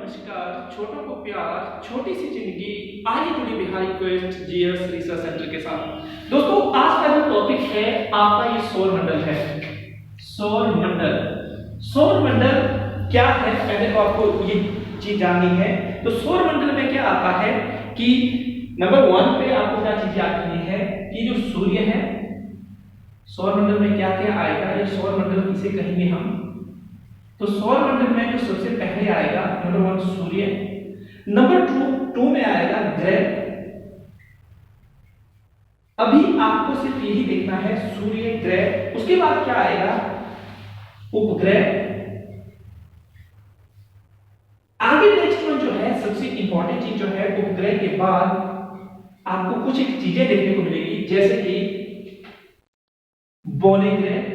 नमस्कार, छोटों को प्यार, छोटी सी जिंदगी। आइए जुड़ी Bihari quest GS research centre के साथ। दोस्तों, आज का जो टॉपिक है आपका ये सौर मंडल है। सौर मंडल क्या है, पहले तो आपको ये चीज जाननी है। तो सौर मंडल में क्या आता है कि नंबर 1 पे आपको क्या चीज याद करनी है कि जो सूर्य है, सौर मंडल में क्या क्या आएगा, ये सौर मंडल किसे कहेंगे हम। तो सौर मंडल में जो सबसे पहले आएगा नंबर 1 सूर्य, नंबर 2 में आएगा ग्रह। अभी आपको सिर्फ यही देखना है सूर्य, ग्रह। उसके बाद क्या आएगा, उपग्रह। आगे नेक्स्ट वन जो है, सबसे इंपॉर्टेंट चीज जो है, उपग्रह के बाद आपको कुछ एक चीजें देखने को मिलेगी, जैसे कि बौने ग्रह।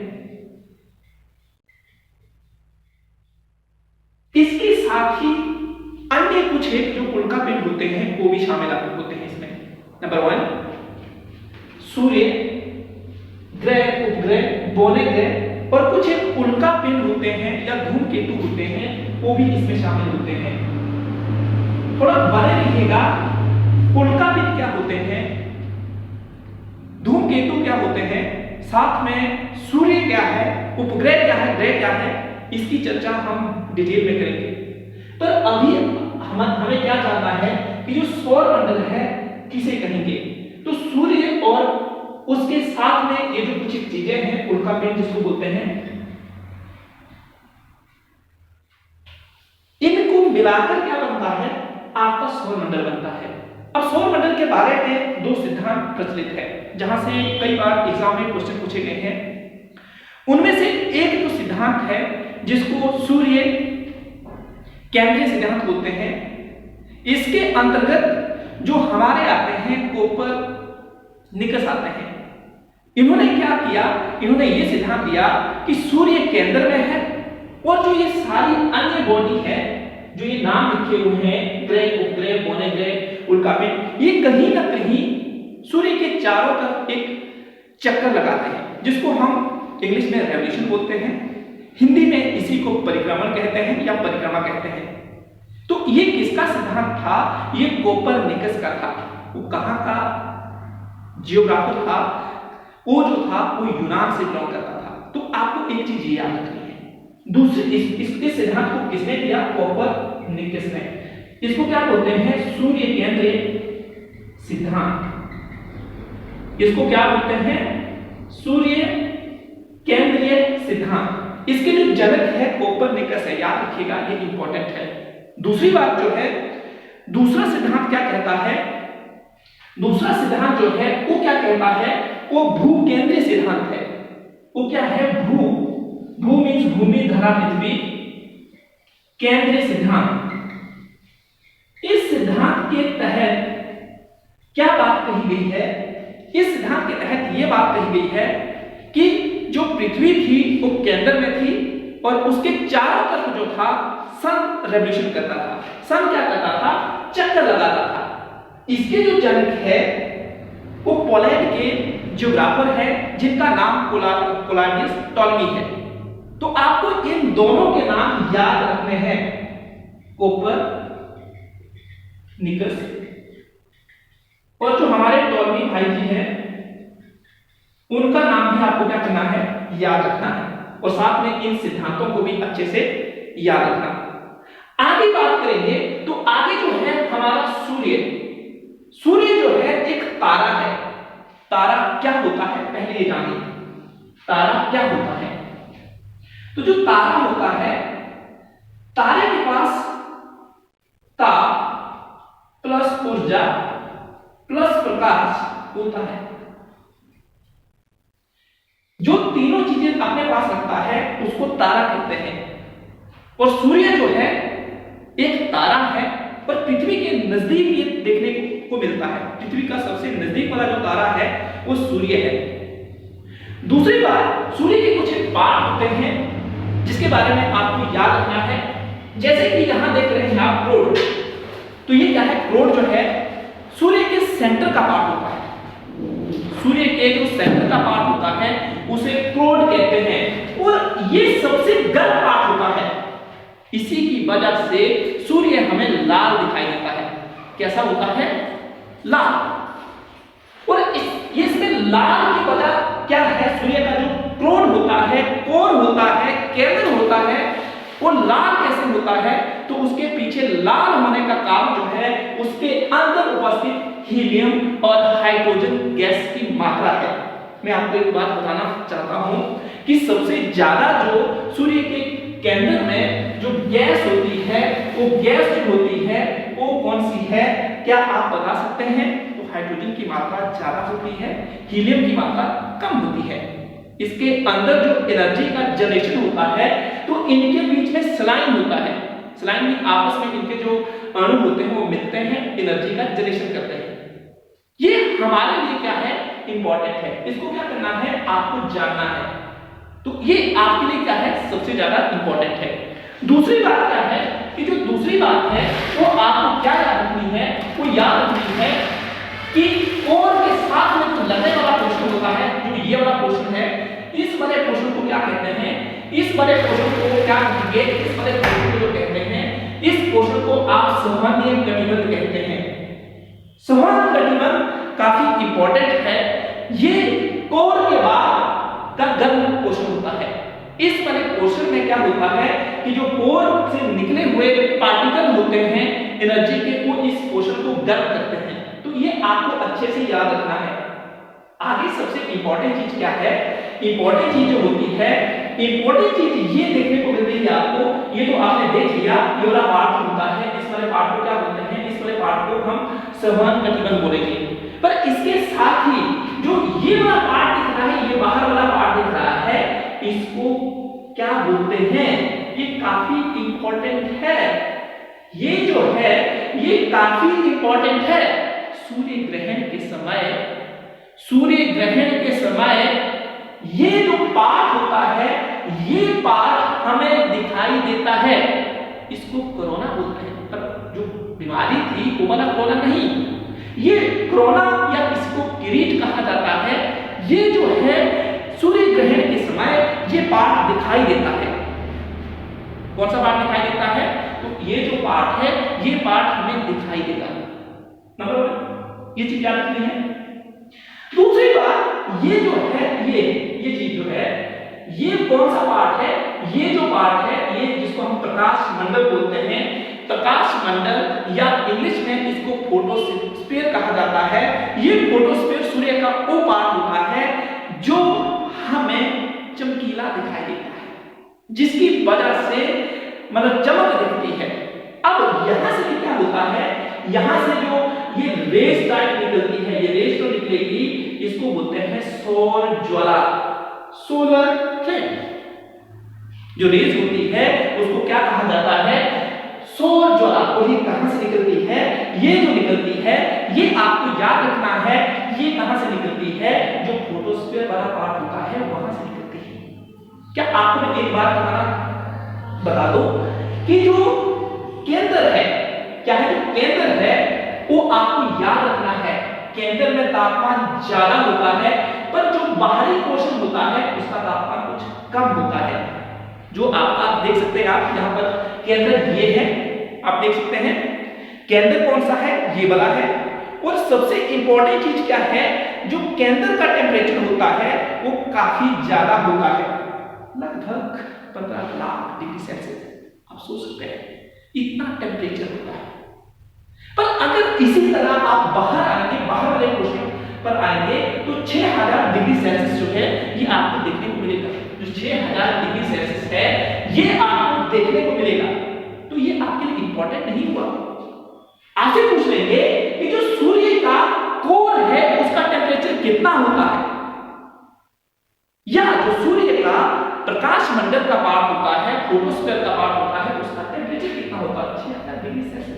इसके साथ ही अन्य कुछ एक जो उल्कापिंड होते हैं वो भी शामिल होते हैं इसमें। नंबर 1 सूर्य, ग्रह, उपग्रह, बौने ग्रह और कुछ एक उल्कापिंड होते हैं या धूमकेतु होते हैं, वो भी इसमें शामिल होते हैं। थोड़ा बने रहिएगा। उल्कापिंड क्या होते हैं, धूमकेतु क्या होते हैं, साथ में सूर्य क्या है, उपग्रह क्या है, ग्रह क्या है, इसकी चर्चा हम डिटेल में करेंगे। पर अभी हमें क्या जानना है कि जो सौर मंडल है किसे कहेंगे। तो सूर्य और उसके साथ में ये जो कुछ चीजें हैं, उल्कापिंड जिसको बोलते हैं, इनको मिलाकर क्या बनता है, आपका सौर मंडल बनता है। अब सौर मंडल के बारे में 2 सिद्धांत प्रचलित है, जहां से कई बार एग्जाम में क्वेश्चन पूछे गए हैं। उनमें से एक जो सिद्धांत है जिसको सूर्य केंद्रीय सिद्धांत बोलते हैं, इसके अंतर्गत जो हमारे आते हैं कोपरनिकस आते हैं। इन्होंने क्या किया, इन्होंने ये सिद्धांत दिया कि सूर्य केंद्र में है और जो ये सारी अन्य बॉडी है, जो ये नाम लिखे हुए हैं, ग्रह, उपग्रह, बौने ग्रह, उल्कापिंड, ये कहीं ना कहीं सूर्य के चारों तरफ एक चक्कर लगाते हैं, जिसको हम इंग्लिश में रेवोल्यूशन बोलते हैं, हिंदी में इसी को परिक्रमण कहते हैं या परिक्रमा कहते हैं। तो ये किसका सिद्धांत था, ये कोपरनिकस का था। वो कहां का जियोग्राफर था, वो जो था वो यूनान से बिलोंग करता था। तो आपको एक चीज याद रखनी है, दूसरी इस सिद्धांत को किसने दिया, कोपरनिकस ने। इसको क्या बोलते हैं, सूर्य केंद्रीय सिद्धांत। इसको क्या बोलते हैं, सूर्य केंद्रीय सिद्धांत। इसके जो जनक है कोपरनिकस है, याद रखिएगा, ये इंपॉर्टेंट है। दूसरी बात जो है, दूसरा सिद्धांत क्या कहता है, दूसरा सिद्धांत जो है वो क्या कहता है, वो भूकेंद्रीय सिद्धांत है। वो क्या है, भू मींस भूमि, धरा, पृथ्वी, केंद्रीय सिद्धांत। इस सिद्धांत के तहत क्या बात कही गई है, इस सिद्धांत के तहत यह बात कही गई है कि जो पृथ्वी थी वो केंद्र में थी और उसके चारों तरफ जो था सन रेवोल्यूशन करता था। सन क्या करता था, चक्कर लगाता था। इसके जो जनक है वो पोलैंड के जियोग्राफर है, जिनका नाम कोलाडियस टॉलमी है। तो आपको इन दोनों के नाम याद रखने हैं, कोपरनिकस और जो हमारे टॉलमी भाई जी हैं, उनका नाम भी आपको क्या करना है, याद रखना है। और साथ में इन सिद्धांतों को भी अच्छे से याद रखना। आगे बात करेंगे तो आगे जो है हमारा सूर्य। सूर्य जो है एक तारा है। तारा क्या होता है, पहले ये जानिए, तारा क्या होता है। तो जो तारा होता है, तारे के पास ताप प्लस ऊर्जा प्लस प्रकाश होता है। जो तीनों चीजें अपने पास रखता है उसको तारा कहते हैं। और सूर्य जो है एक तारा है और पृथ्वी के नजदीक ये देखने को मिलता है। पृथ्वी का सबसे नजदीक वाला जो तारा है वो सूर्य है। दूसरी बात, सूर्य के कुछ पार्ट होते हैं जिसके बारे में आपको याद रखना है। जैसे कि यहां देख रहे हैं आप क्रोड, तो ये क्या है, क्रोड जो है सूर्य के सेंटर का पार्ट होता है। सूर्य के जो सेंटर का पार्ट होता है उसे क्रोड कहते हैं। और ये सबसे गर्म पार्ट होता है, इसी की वजह से सूर्य हमें लाल दिखाई देता है। कैसा होता है? लाल। और इसमें लाल की वजह क्या है? सूर्य का जो क्रोन होता है, कोर होता है, केंद्र होता है, वो लाल कैसे होता है? तो उसके पीछे लाल होने का कारण जो है उसके अंदर उपस्थित हीलियम और हाइड्रोजन गैस की मात्रा है। मैं आपको एक बात बताना चाहता हूं कि सबसे ज्यादा जो सूर्य के केंद्र में जो गैस होती है, वो गैस जो होती है वो कौन सी है? क्या आप बता सकते हैं? तो हाइड्रोजन की मात्रा ज्यादा होती है, हीलियम की मात्रा कम होती है। इसके अंदर जो एनर्जी का जनरेशन होता है तो इनके बीच में सलाइन होता है। सलाइन में आपस में इनके जो अणु होते हैं वो मिलते हैं, एनर्जी का जनरेशन करते हैं। ये हमारे लिए क्या है? इंपॉर्टेंट है। इसको क्या करना है? आपको जानना है। तो ये आपके लिए क्या है? सबसे ज्यादा इंपॉर्टेंट है। दूसरी बात क्या है कि जो दूसरी बात है वो आपको क्या याद रखनी है? वो याद रखनी है कि कोर के साथ में जो लगने वाला पोर्शन होता है, जो ये वाला पोर्शन है, इस वाले पोर्शन को क्या कहते हैं? इस वाले पोर्शन को क्या कहेंगे? इस वाले पोर्शन को जो कहते हैं, इस पोर्शन को आप संवहनीय कटिबंध कहते हैं। संवहन कटिबंध काफी इंपॉर्टेंट है। ये कोर के बाद का गर्म पोर्शन होता है। इस वाले पोर्शन में क्या होता है कि जो कोर से निकले हुए पार्टिकल होते हैं एनर्जी के, वो इस पोर्शन को गर्म करते हैं। तो ये आपको अच्छे से याद रखना है। आगे सबसे इंपॉर्टेंट चीज क्या है? इंपॉर्टेंट चीज जो होती है, इंपॉर्टेंट चीज ये देखने को मिलती है आपको। ये तो आपने देख लिया, ये वाला पार्ट होता है, इस वाले पार्ट को क्या बोलते हैं? इस वाले पार्ट को हम संवहन कटिबंध बोलेंगे। पर इसके साथ ही जो ये वाला पार्ट दिख रहा है, ये बाहर वाला पार्ट दिख रहा है, इसको क्या बोलते हैं? ये काफी इंपॉर्टेंट है। ये जो है ये काफी इंपॉर्टेंट है। सूर्य ग्रहण के समय ये जो पार्ट होता है, ये पार्ट हमें दिखाई देता है। इसको कोरोना बोलते हैं। पर जो बीमारी थी वो वाला कोरोना नहीं, ये कोरोना या इसको किरीट कहा जाता है। ये जो है सूर्य ग्रहण के समय ये पार्ट दिखाई देता है। कौन सा पार्ट दिखाई देता है? तो ये जो पार्ट है, ये पार्ट हमें दिखाई देता है। नंबर 1 ये चीज याद रखनी है। दूसरी बात, ये जो है ये चीज जो है, ये कौन सा पार्ट है? ये जो पार्ट है, ये जिसको हम प्रकाश मंडल बोलते हैं, प्रकाश मंडल या इंग्लिश में इसको फोटोस्फीयर कहा जाता है। ये फोटोस्फीयर सूर्य का वो पार्ट होता है जो हमें चमकीला दिखाई देता है, जिसकी वजह से मतलब चमक दिखती है। अब यहां से क्या होता है? यहां से जो ये रेस टाइप निकलती है, ये रेस तो निकलेगी, इसको बोलते हैं सौर ज्वाला, सोलर फ्लेम। जो रेस होती है उसको क्या कहा जाता है? सौर ज्वाला। और ये कहां से निकलती है? ये जो निकलती है, ये आपको याद रखना है, ये कहां से निकलती है? जो फोटोस्फीयर वाला पार्ट होता है वहां से निकलती है। क्या आपको मैं एक बात बता दो कि जो केंद्र है, क्या है? जो केंद्र है वो आपको याद रखना है। केंद्र में तापमान ज्यादा होता है, पर जो बाहरी पोर्शन होता है उसका तापमान कुछ कम होता है। जो आप देख सकते हैं, आप यहां पर केंद्र ये है, आप देख सकते हैं केंद्र कौन सा है? ये वाला है। और सबसे इंपॉर्टेंट चीज क्या है? जो केंद्र का टेम्परेचर होता है वो काफी ज्यादा होता है, लगभग 15 लाख डिग्री सेल्सियस। आप सोच सकते हैं इतना टेम्परेचर होता है। पर अगर इसी तरह आप बाहर आएंगे, बाहर वाले पोर्शन पर आएंगे, तो 6000 डिग्री सेल्सियस जो है ये आपको देखने को मिलेगा। जो 6000 डिग्री सेल्सियस है ये आपको देखने को मिलेगा। तो ये आपके लिए इंपॉर्टेंट नहीं हुआ? आपसे पूछ लेंगे कि जो सूर्य का कोर है उसका टेम्परेचर कितना होता है, या जो सूर्य का प्रकाश मंडल का पार्ट होता है, फोटोस्फीयर का पार्ट होता है, उसका टेम्परेचर कितना होता है? 6000 डिग्री सेल्सियस।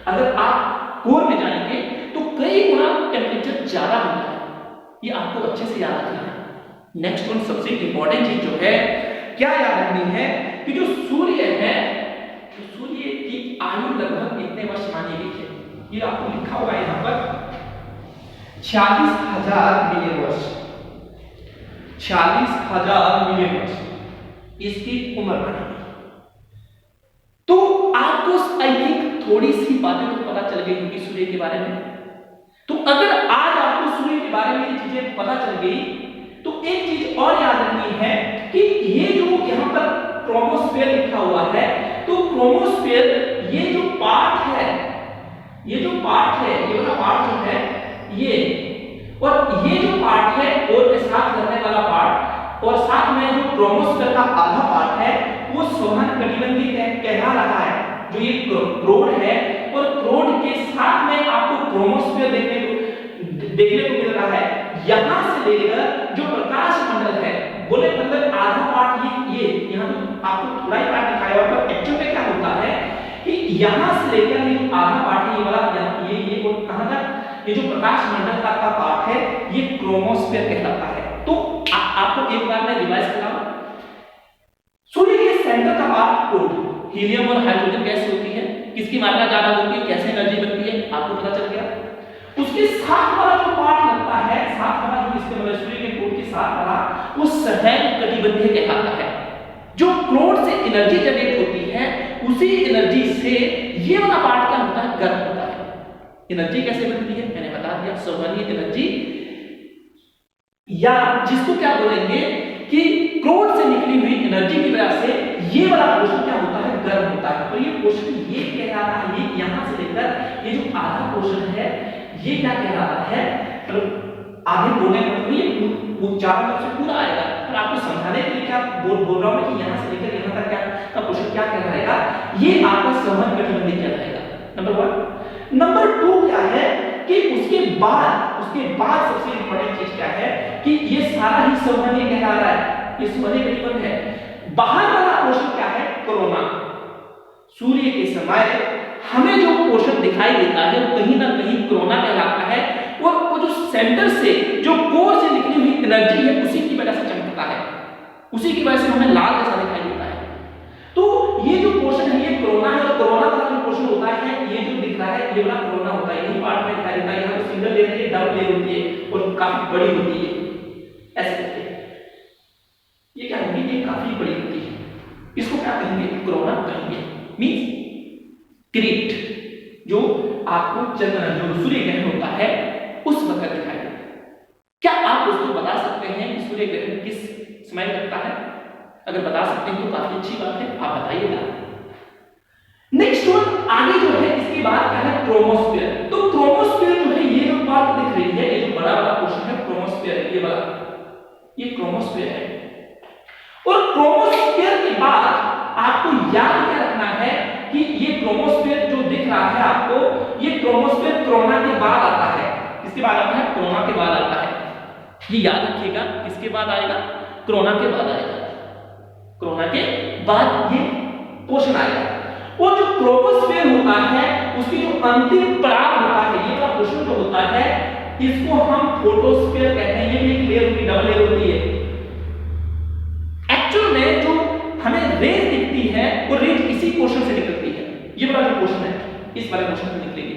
अगर आप कोर में जाएंगे तो कई गुना टेम्परेचर ज्यादा होता है। ये आपको अच्छे से याद रखना है। नेक्स्ट वन, सबसे इंपॉर्टेंट चीज जो है क्या याद रखनी है कि जो सूर्य है, तो सूर्य की आयु लगभग इतने वर्ष मानी गई है। ये आपको लिखा हुआ है यहां पर 46,000 मिलियन वर्ष। 46,000 मिलियन वर्ष इसकी उम्र मानी गई। थोड़ी सी बातें तो पता चल गई होंगी सूर्य के बारे में। तो अगर आज आपको सूर्य के बारे में ये चीजें पता चल गई तो एक चीज और याद रखनी है कि ये जो यहाँ पर क्रोमोस्फीयर लिखा हुआ है, तो क्रोमोस्फीयर ये जो पार्ट है, ये वाला पार्ट जो है ये, और ये जो पार्ट है और के साथ रहने वाला पार्ट और साथ में जो क्रोमोस्फीयर का आधा पार्ट है वो सोहन कटिबंधी कहला रहा है, जो ये क्रोड है, और क्रोड के साथ में आपको क्रोमोस्फीयर देखने को मिल रहा है। यहां से लेकर जो प्रकाश मंडल है, बोले मतलब आधा पार्ट ये यहां तो आपको थोड़ा ही पार्ट दिखाया हुआ, पर एक्चुअल में क्या होता है कि यहां से लेकर ये जो आधा पार्ट है, ये वाला ये और कहां तक ये जो प्रकाश मंडल का पार्ट है ये क्रोमोस्फीयर कहलाता है। तो आपको एक बार मैं रिवाइज कराऊं, सूर्य के सेंटर का पार्ट क्रोड, हीलियम और हाइड्रोजन गैस होती है, किसकी मात्रा ज्यादा होती है, कैसे एनर्जी बनती है, आपको पता चल गया। उसके साथ वाला जो पार्ट लगता है, साथ वाला जो इसके मतलब सूर्य के क्रोड के साथ वाला, वो सफेद कटिबंधीय कहलाता है। जो क्रोड से एनर्जी जनरेट होती है, उसी एनर्जी से ये वाला पार्ट क्या होता है, गर्म होता है। एनर्जी कैसे बनती है मैंने बता दिया, सौवर्णीय एनर्जी, या जिसको क्या बोलेंगे कि क्रोड से निकली हुई एनर्जी की वजह से ये वाला पोर्शन क्या होता है, गर्म होता है। तो ये पोर्शन ये कह रहा है, ये यहां से लेकर ये जो आधा पोर्शन है ये क्या कह रहा है, मतलब आधे बोलने में ये उच्चारण से पूरा आएगा, पर आपको समझाने के लिए क्या बोल रहा हूं कि यहां से लेकर यहां तक क्या का पोर्शन क्या कहलाएगा, ये आपका संवहन कटिबंधी कहलाएगा। नंबर 1। नंबर 2 क्या है कि उसके बाद सबसे इंपॉर्टेंट चीज क्या है कि ये सारा ही संवहनीय कहला रहा है, ये संवहनीय कटिबंध है। बाहर वाला पोर्शन क्या है, कोरोना। सूर्य के समय हमें जो पोर्शन दिखाई देता है वो कहीं ना कहीं कोरोना कहलाता है, और वो जो सेंटर से जो कोर से निकली हुई एनर्जी है उसी की वजह से चमकता है, उसी की वजह से हमें लाल जैसा दिखाई देता है। तो ये जो पोर्शन है ये कोरोना है, और कोरोना का जो पोर्शन होता है ये जो दिख रहा है ये वाला कोरोना होता है, यही पार्ट में दिखाई देता है। यहाँ पे सिंगल लेयर है, डबल लेयर होती है और काफी बड़ी होती है, ऐसे करके ये क्या होगी, ये काफी बड़ी होती है, इसको क्या कहेंगे, कोरोना कहेंगे। मींस क्रीट, जो आपको जो सूर्य ग्रहण होता है उस वक्त दिखाई देता है। क्या आप दोस्तों बता सकते हैं कि सूर्य ग्रहण किस समय लगता है? अगर बता सकते हैं तो काफी अच्छी बात है, आप बताइएगा। नेक्स्ट वन आगे जो है इसके बाद क्या है, क्रोमोस्फीयर। तो क्रोमोस्फीयर जो है ये जो पार्ट दिख रही है, ये जो बड़ा वाला पोर्शन है क्रोमोस्फीयर, ये वाला ये क्रोमोस्फीयर है। और क्रोमोस्फीयर के बाद आपको याद क्या रखना है कि ये क्रोमोस्फीयर जो दिख रहा है आपको, ये क्रोमोस्फीयर कोरोना के बाद आता है। किसके बाद आता है, कोरोना के बाद आता है। ये याद रखिएगा, किसके बाद आएगा, कोरोना के बाद आएगा, कोरोना के बाद ये पोर्शन आएगा। और जो क्रोमोस्फीयर होता है उसकी जो अंतिम पड़ाव होता है, ये वाला पोर्शन जो होता है इसको हम फोटोस्फीयर कहते हैं। ये भी एक लेयर होती है, डबल लेयर होती है। एक्चुअल में जो हमें रेज दिखती है वो रेज इसी पोर्शन से निकलती है, ये वाला जो पोर्शन है इस वाले पोर्शन से निकलेगी।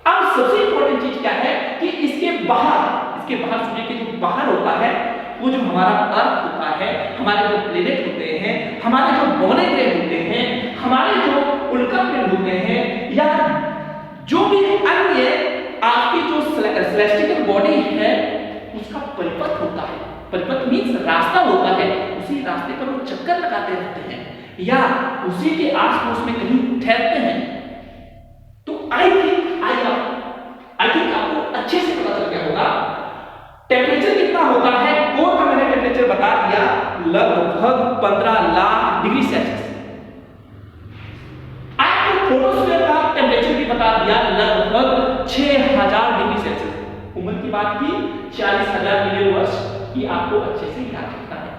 अब सबसे इंपॉर्टेंट चीज क्या है कि इसके बाहर सूर्य के जो बाहर होता है वो जो हमारा अर्थ होता है, हमारे जो प्लेनेट होते हैं, हमारे जो बौने ग्रह होते हैं, हमारे जो उल्का पिंड होते हैं, या जो भी अन्य आपकी जो सेलेस्टियल बॉडी है उसका परिपथ होता है। परिपथ मींस रास्ता होता है, उसी रास्ते पर वो चक्कर लगाते रहते हैं या उसी के आसपास में कहीं ठहरते हैं। तो आई थिंक आपको अच्छे से पता चल गया होगा टेम्परेचर कितना होता है। कोर का मैंने टेम्परेचर बता दिया, लगभग 15 लाख डिग्री सेल्सियस। आपको फोटोस्फीयर का टेम्परेचर भी बता दिया, लगभग 6000 डिग्री सेल्सियस। उम्र की बात की 40,000 मिलियन वर्ष, ये आपको अच्छे से याद रखना है।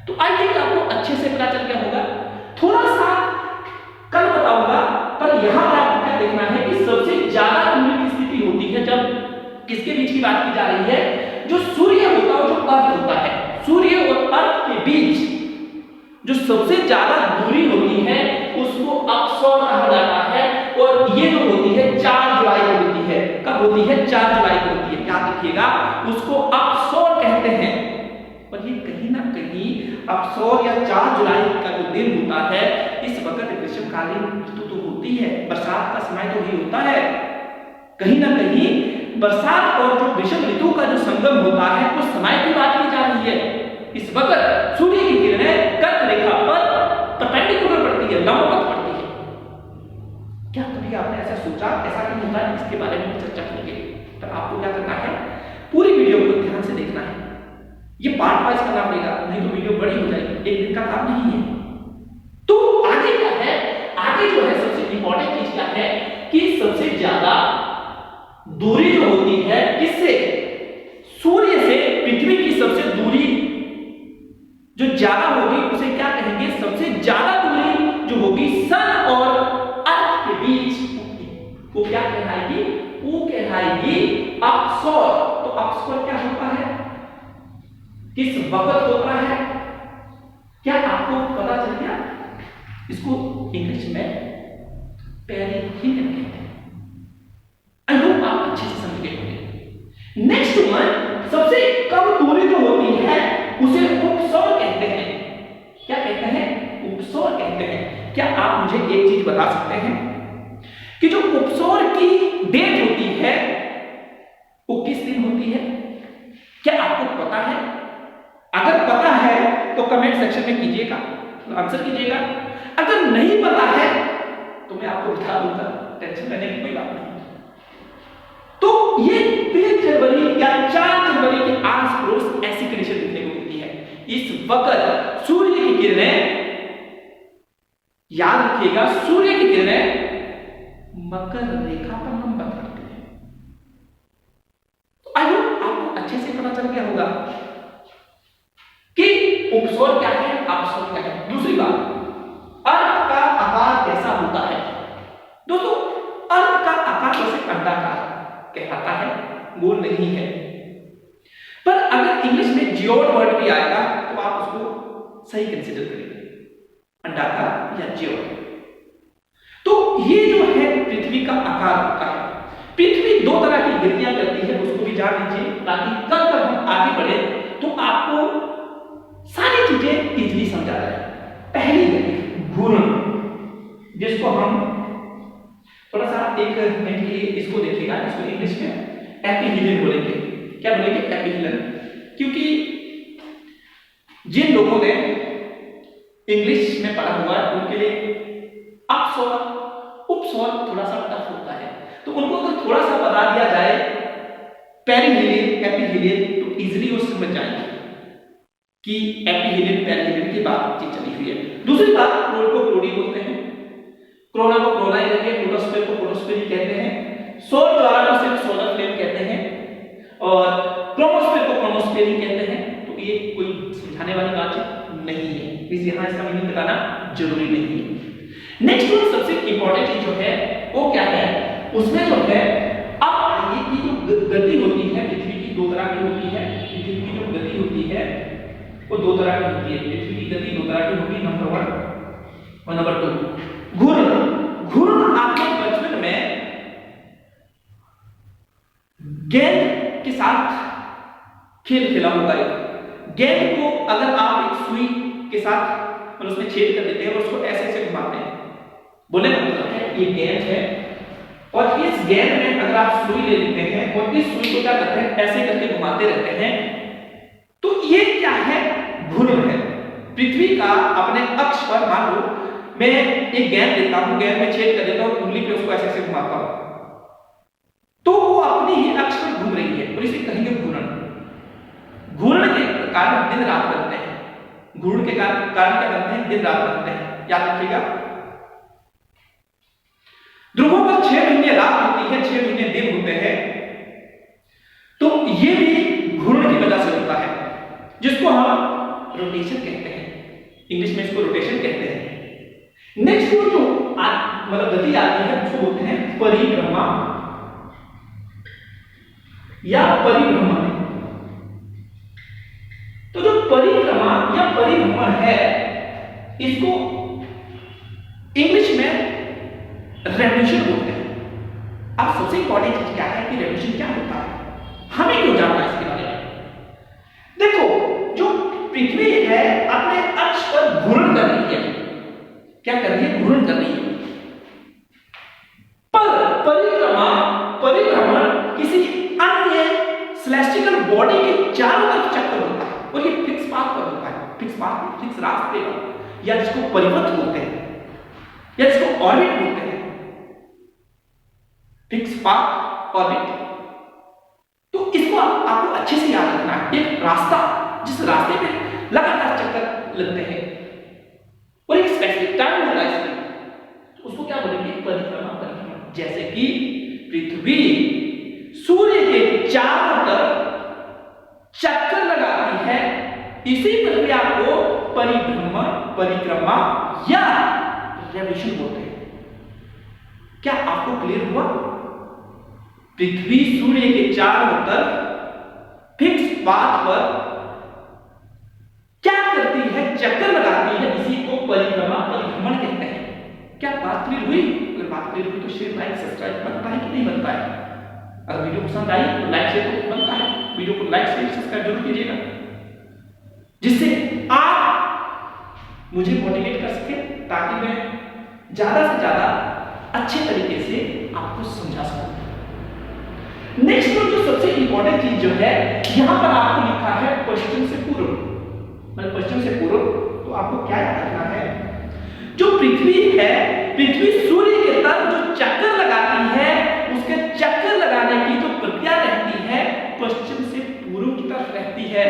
तो आई थिंक आपको अच्छे से पता चल गया होगा। थोड़ा सा कल बताऊंगा, पर यहां पर आपको क्या देखना है कि सबसे ज्यादा दूरी की स्थिति होती है जब किसके बीच की बात की जा रही है, जो सूर्य होता है, जो अर्थ होता है, सूर्य और अर्थ के बीच जो सबसे ज्यादा दूरी होती है उसको अपसौर कहा जाता है। और ये जो होती है 4 जुलाई को होती है। कब होती है, 4 जुलाई को होती है, याद रखिएगा, उसको अपसौर कहते हैं। पर ये कहीं ना कहीं अपसौर या 4 जुलाई का जो दिन होता है, इस वक्त ग्रीष्मकालीन ऋतु तो होती बरसात का समय तो ही होता है। कहीं ना कहीं बरसात और जो ग्रीष्म ऋतु का जो संगम होता है उस समय की बात की जा रही है। इस वक्त सूर्य की किरणें कर्क रेखा पर परपेंडिकुलर पड़ती है, लंबवत पड़ती है। क्या कभी आपने ऐसा सोचा, ऐसा क्यों होता है? इसके बारे में चर्चा करेंगे। पर आपको क्या करना है, पूरी वीडियो को ध्यान से देखना है। ये पार्ट वाइज करना पड़ेगा, नहीं तो वीडियो बड़ी हो जाएगी, एक दिन का काम नहीं है। तो आगे क्या है, आगे जो है सबसे इंपॉर्टेंट चीज क्या है कि सबसे ज्यादा दूरी जो होती है किससे, सूर्य से पृथ्वी की सबसे दूरी जो ज्यादा होगी उसे क्या कहेंगे, सबसे ज्यादा दूरी जो होगी सन और अर्थ के बीच वो क्या कहलाएगी, वो कहलाएगी अपसौर। तो अपसौर क्या होता है, किस वक्त होता है, क्या आपको पता चल गया? इसको इंग्लिश में पेरिहिलियन कहते हैं। आई होप आप अच्छे से समझ गए होंगे। नेक्स्ट वन, सबसे कम दूरी जो होती है उसे उपसौर कहते हैं। क्या कहते हैं? उपसौर कहते हैं। क्या आप मुझे एक चीज बता सकते हैं कि जो उपसौर की डेट होती है वो किस दिन होती है? क्या आपको पता है? अगर पता है तो कमेंट सेक्शन में कीजिएगा, आंसर कीजिएगा। अगर नहीं पता है तो मैं आपको बता दूंगा, टेंशन लेने की कोई बात नहीं। तो ये 3 जनवरी या 4 जनवरी के आस पड़ोस ऐसी कंडीशन देखने को मिलती है। इस वक्त सूर्य की किरणें, याद रखिएगा, सूर्य की किरणें मकर रेखा पर लंबवत करती है। तो आई होप आपको अच्छे से पता चल गया होगा कि उपसौर क्या है, अपसौर क्या है। दूसरी बात, अर्थ का आकार कैसा होता है? दोस्तों, अर्थ का आकार वैसे अंडाकार कहलाता है, गोल नहीं है। पर अगर इंग्लिश में जियोड वर्ड भी आएगा तो आप उसको सही कंसीडर करेंगे, अंडाकार या जियोड। तो ये जो है पृथ्वी का आकार होता है। पृथ्वी 2 तरह की गतियां करती है, उसको भी जान लीजिए, ताकि कल तक हम आगे बढ़े तो आपको सारी चीजें इजीली समझा जाए। पहली गति घूर्णन, जिसको हम थोड़ा सा एक मिनट के लिए इसको देखिएगा, इसको इंग्लिश में एपिहीलियन बोलेंगे। क्या बोलेंगे? एपिहीलियन। क्योंकि जिन लोगों ने इंग्लिश में पढ़ा हुआ है उनके लिए अपसौर उपसौर थोड़ा सा टफ होता है, तो उनको अगर थोड़ा सा बता दिया जाए पेरिहीलियन एपिहीलियन तो इजीली वो समझ जाएंगे कि एपिहीलियन पेरिहीलियन की बातचीत चली हुई है। दूसरी बात, क्रोड को क्रोडी बोलते हैं, क्रोना को क्रोना ही रखिए, फोटोस्फीयर को फोटोस्फीयर कहते हैं, सौर ज्वाला को सिर्फ सोलर फ्लेम कहते हैं और क्रोमोस्फीयर को क्रोमोस्फीयर ही कहते हैं। तो ये कोई समझाने वाली बात नहीं है, इसलिए यहां इसका मीनिंग बताना जरूरी नहीं है। नेक्स्ट वन, सबसे इंपॉर्टेंट चीज जो है वो क्या है, उसमें जो है अब ये की जो गति होती है पृथ्वी की 2 तरह की होती है। पृथ्वी की जो गति होती है वो 2 तरह की होती है। पृथ्वी की गति 2 तरह की होगी, नंबर 1 और नंबर 2 घूर्णन। घूर्णन आपके बचपन में गेंद के साथ खेल खेला होगा। गेंद को अगर आप एक सुई के साथ मतलब उसमें छेद कर देते हैं और उसको ऐसे ऐसे घुमाते हैं, बोले मतलब है ये गेंद है और इस गेंद में अगर आप सुई ले लेते हैं और इस सुई को क्या करते हैं, ऐसे करके घुमाते रहते हैं, तो ये क्या है, घूर्णन है। पृथ्वी का अपने अक्ष पर, मान लो मैं एक गेंद लेता हूं, गेंद में छेद कर देता हूं, उंगली पे उसको ऐसे ऐसे घुमाता हूं, तो वो अपनी ही अक्ष पर घूम रही है और इसे कहेंगे घूर्णन। घूर्णन के कारण दिन रात बनते हैं, घूर्णन के कारण क्या बनते हैं, दिन रात बनते हैं, याद रखिएगा। ध्रुवों पर 6 महीने रात होती है, 6 महीने दिन होते हैं, तो ये भी घूर्णन की वजह से होता है, जिसको हम रोटेशन कहते हैं। इंग्लिश में इसको रोटेशन कहते हैं। नेक्स्ट जो मतलब गति आती है उसको बोलते हैं परिक्रमा या परिभ्रमण। तो जो परिक्रमा या परिभ्रमण है, इसको इंग्लिश में रेवोल्यूशन बोलते हैं। अब सबसे इंपॉर्टेंट चीज क्या है कि रेवोल्यूशन क्या होता है, हमें क्यों जानना है इसके बारे में। देखो, जो पृथ्वी है अपने अक्ष पर घूर्णन कर रही है, क्या कर रही है, घूर्णन कर रही है। ऑर्बिट बोलते हैं, फिक्स पाथ ऑर्बिट। तो इसको आपको अच्छे से याद रखना है। एक रास्ता जिस रास्ते पे लगातार चक्कर लगते हैं और एक स्पेसिफिक टाइम होता है इसमें, तो उसको क्या बोलेंगे? परिक्रमा। परिक्रमा जैसे कि पृथ्वी सूर्य के चारों तरफ चक्कर लगाती है, इसी प्रक्रिया को परिभ्रमण, परिक्रमा या रेवोल्यूशन बोलते हैं। क्या आपको क्लियर हुआ? पृथ्वी सूर्य के चारों तरफ फिक्स पाथ पर क्या करती है? चक्कर लगाती है, इसी को परिक्रमा, परिभ्रमण कहते हैं। क्या बात क्लियर हुई? अगर बात क्लियर हुई तो शेयर, लाइक, सब्सक्राइब बनता है कि नहीं बनता है? अगर वीडियो पसंद आई तो लाइक शेयर तो बनता है, वीडियो को लाइक शेयर सब्सक्राइब जरूर कीजिएगा, जिससे आप मुझे मोटिवेट कर सके, ताकि मैं ज्यादा से ज्यादा अच्छे तरीके से आपको समझा सकूं। नेक्स्ट जो सबसे इंपॉर्टेंट चीज जो है, यहां पर आपको लिखा है क्वेश्चन से पूर्व। मतलब क्वेश्चन से पूर्व तो आपको क्या याद रखना है? जो पृथ्वी है, पृथ्वी सूर्य के तरफ जो चक्कर लगाती है, उसके चक्कर लगाने की जो प्रक्रिया रहती है पश्चिम से पूर्व की तरफ रहती है।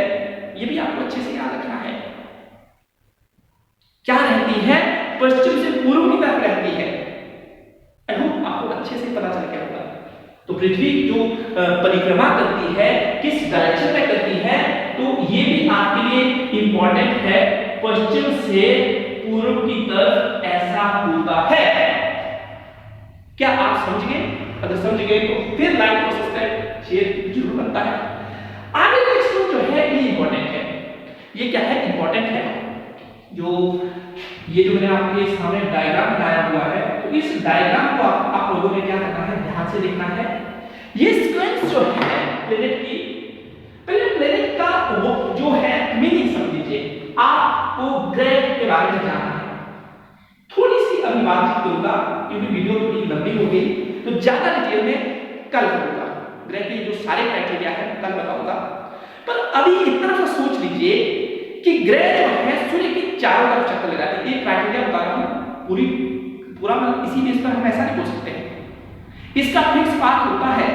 ये भी आपको अच्छे से याद रखना है। क्या रहती है? पश्चिम से पूर्व की तरफ रहती है। आई होप आपको अच्छे से पता चल गया होगा। तो पृथ्वी जो परिक्रमा करती है, किस डायरेक्शन में करती है, तो ये भी आपके लिए इंपॉर्टेंट है। पश्चिम से पूर्व की तरफ ऐसा होता है। क्या आप समझ गए? अगर समझ गए तो फिर लाइक और सब्सक्राइब शेयर जरूर बनता है। आगे नेक्स्ट जो है ये इंपॉर्टेंट है। ये क्या है? इंपॉर्टेंट है। ये जो मैंने आपके सामने डायग्राम बनाया हुआ है, तो इस डायग्राम को आप लोगों ने क्या करना है? ध्यान से देखना है। ये सीक्वेंस जो है प्लेनेट की, पहले प्लेनेट का वो जो है मीनिंग समझ लीजिए। आपको ग्रह के बारे में जानना है। थोड़ी सी अभी बातचीत करूंगा क्योंकि वीडियो थोड़ी लंबी हो गई, तो ज्यादा डिटेल में कल करूंगा। ग्रह के जो सारे क्राइटेरिया है कल बताऊंगा। पर अभी इतना सा सोच लीजिए कि ग्रह जो है सूर्य की चारों तरफ चक्कर लगाते हैं। ये क्राइटेरिया बता रहा हूं, पूरा मतलब इसी बेस पर हम ऐसा नहीं बोल सकते हैं। इसका फिक्स पाथ होता है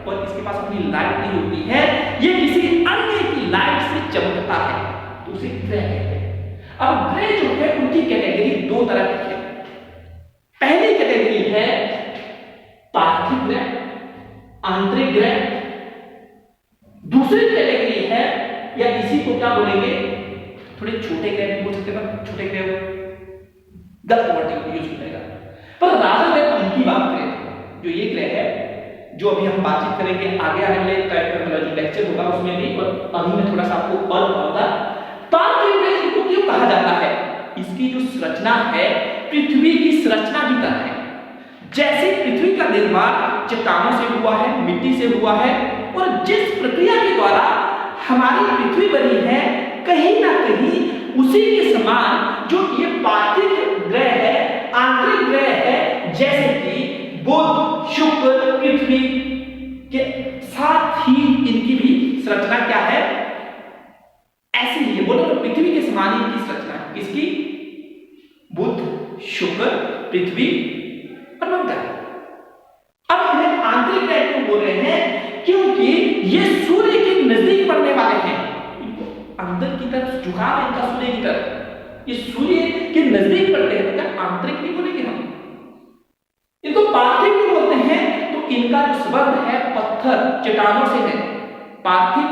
और इसके पास अपनी लाइट नहीं होती है, ये किसी अन्य की लाइट से चमकता है, तो उसे ग्रह कहते हैं। अब ग्रह जो है उनकी कैटेगरी दो तरह की है। पहली कैटेगरी है पार्थिव ग्रह, आंतरिक ग्रह। दूसरी कैटेगरी है, या इसी को क्या बोलेंगे, थोड़े छोटे ग्रह भी बोल सकते हैं, छोटे ग्रह गलत वर्ड यूज करेगा। पर राजा ग्रह इनकी बात करें, जो ये ग्रह है, जो अभी हम बातचीत करेंगे आगे आने वाले जो लेक्चर होगा उसमें भी, और अभी मैं थोड़ा सा आपको और बताऊंगा। पार्थिव ग्रह इनको क्यों कहा जाता है? इसकी जो संरचना है पृथ्वी की संरचना की तरह है। जैसे पृथ्वी का निर्माण चट्टानों से हुआ है, मिट्टी से हुआ है, और जिस प्रक्रिया के द्वारा हमारी पृथ्वी बनी है, कहीं ना कहीं उसी के समान जो ये पार्थिव ग्रह है, आंतरिक ग्रह है, जैसे कि बुध, शुक्र, पृथ्वी के साथ ही इनकी भी संरचना क्या है? ऐसी ही है। बोलो तो पृथ्वी के समान ही इनकी संरचना है। इसकी बुध, शुक्र, पृथ्वी और मंगल। अब इन्हें आंतरिक ग्रह क्यों बोल रहे हैं? क्योंकि ये सूर्य के नजदीक पड़ने वाले हैं। इनको अंदर की तरफ झुकाव है इनका सूर्य की तरफ, ये सूर्य के नजदीक पड़ते हैं। तो आंतरिक नहीं बोलेंगे हम, इनको पार्थिव क्यों बोलते हैं? तो इनका जो संबंध है पत्थर, चट्टानों से है। पार्थिव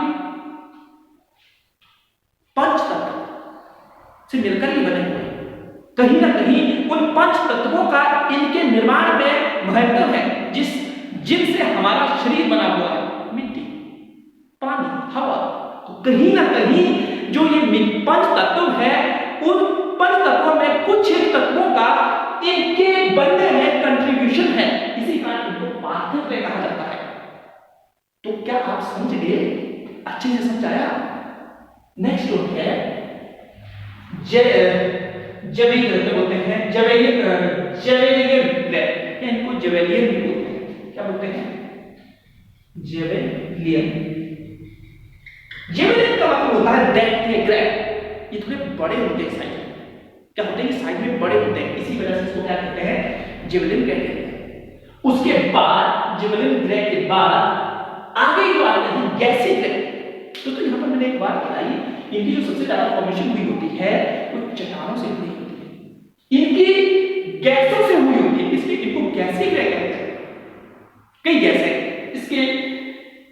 पंच तत्व से मिलकर ये बने हुए हैं। कहीं ना कहीं उन पंच तत्वों का इनके निर्माण में महत्व है, जिनसे हमारा शरीर बना हुआ है। मिट्टी, पानी, हवा। तो कहीं ना कहीं जो ये पंच तत्व है, उन पंच तत्वों में कुछ तत्वों का इनके बनने में कंट्रीब्यूशन है, इसी कारण इनको पार्थिव ग्रह कहा जाता है। तो क्या आप समझ गए? अच्छे से समझाया। नेक्स्ट जो है जवेलियन बोलते हैं, जवेलियन ग्रह, इनको जवेलियन भी बोलते हैं। क्या बोलते हैं? जवेलियन। जवेलियन का मतलब होता है दैत्य ग्रह। ये थोड़े बड़े होते हैं साइज में। क्या होते हैं? साइज में बड़े होते हैं, इसी वजह से इसको क्या कहते हैं? जिबलिन ग्रह कहते हैं। उसके बाद जिबलिन ग्रह के बाद आगे की बात नहीं गैसीय ग्रह। तो यहाँ पर मैंने एक बात बताई, इनकी जो सबसे ज्यादा फॉर्मेशन हुई होती है वो चट्टानों से नहीं होती है, इनकी गैसों से हुई होती है, इसलिए इनको गैसीय ग्रह कहते हैं। कई गैसें इसके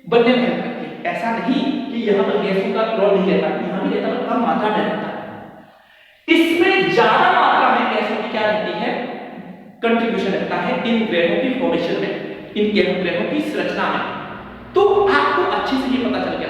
बनने में हेल्प करती है। ऐसा नहीं कि यहाँ पर गैसों का रोल नहीं रहता, यहाँ भी रहता, पर कम मात्रा में रहता है। इसमें ज्यादा मात्रा में गैसों की क्या रहती है, कंट्रीब्यूशन रहता है इन ग्रहों की फॉर्मेशन में, इन ग्रहों की संरचना में। तो आपको अच्छे से ये पता चल गया